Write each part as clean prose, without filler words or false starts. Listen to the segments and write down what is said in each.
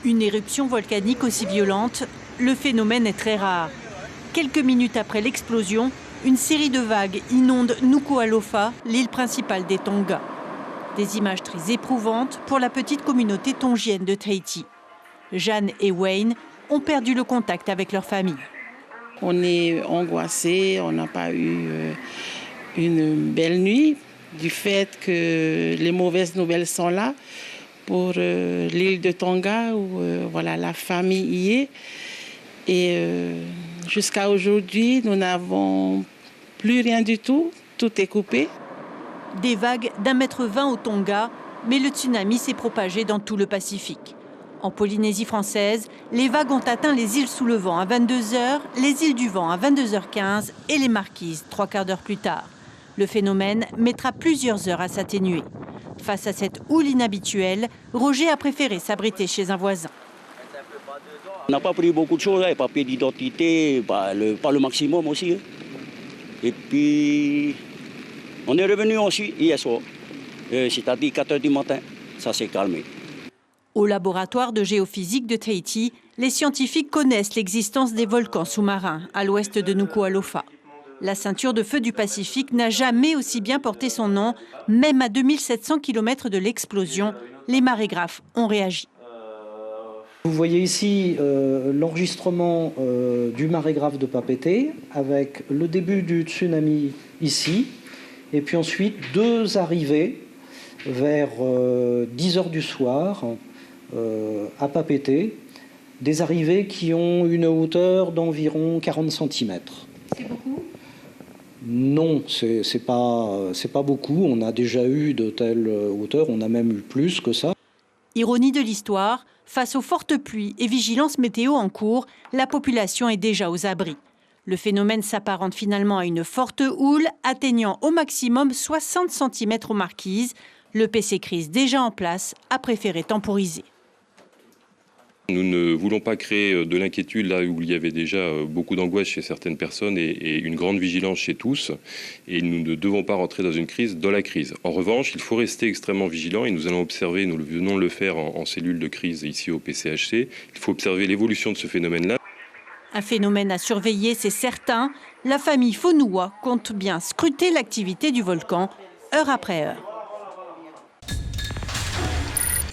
Une éruption volcanique aussi violente, le phénomène est très rare. Quelques minutes après l'explosion, une série de vagues inonde Nuku'alofa, l'île principale des Tonga. Des images très éprouvantes pour la petite communauté tongienne de Tahiti. Jeanne et Wayne ont perdu le contact avec leur famille. On est angoissés, on n'a pas eu une belle nuit du fait que les mauvaises nouvelles sont là pour l'île de Tonga où voilà, la famille y est. Et jusqu'à aujourd'hui, nous n'avons plus rien du tout, tout est coupé. Des vagues d'1,20 m au Tonga, mais le tsunami s'est propagé dans tout le Pacifique. En Polynésie française, les vagues ont atteint les îles sous le vent à 22 h, les îles du vent à 22 h 15 et les Marquises 3/4 d'heure plus tard. Le phénomène mettra plusieurs heures à s'atténuer. Face à cette houle inhabituelle, Roger a préféré s'abriter chez un voisin. On n'a pas pris beaucoup de choses, les papiers d'identité, pas le maximum aussi. Et puis, on est revenu aussi hier soir, c'est-à-dire 4 h du matin, ça s'est calmé. Au laboratoire de géophysique de Tahiti, les scientifiques connaissent l'existence des volcans sous-marins à l'ouest de Nuku'alofa. La ceinture de feu du Pacifique n'a jamais aussi bien porté son nom. Même à 2700 km de l'explosion, les marégraphes ont réagi. Vous voyez ici l'enregistrement du marégraphe de Papeete avec le début du tsunami ici et puis ensuite 2 arrivées vers 10 h du soir à Papeete, des arrivées qui ont une hauteur d'environ 40 cm. C'est beaucoup ? Non, c'est pas beaucoup. On a déjà eu de telles hauteurs, on a même eu plus que ça. Ironie de l'histoire, face aux fortes pluies et vigilances météo en cours, la population est déjà aux abris. Le phénomène s'apparente finalement à une forte houle, atteignant au maximum 60 cm aux Marquises. Le PC Crise, déjà en place, a préféré temporiser. Nous ne voulons pas créer de l'inquiétude là où il y avait déjà beaucoup d'angoisse chez certaines personnes et une grande vigilance chez tous. Et nous ne devons pas rentrer dans une crise dans la crise. En revanche, il faut rester extrêmement vigilant et nous allons observer, nous venons de le faire en cellule de crise ici au PCHC, il faut observer l'évolution de ce phénomène-là. Un phénomène à surveiller, c'est certain. La famille Fonua compte bien scruter l'activité du volcan, heure après heure.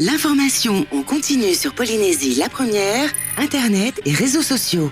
L'information en continu sur Polynésie la première, Internet et réseaux sociaux.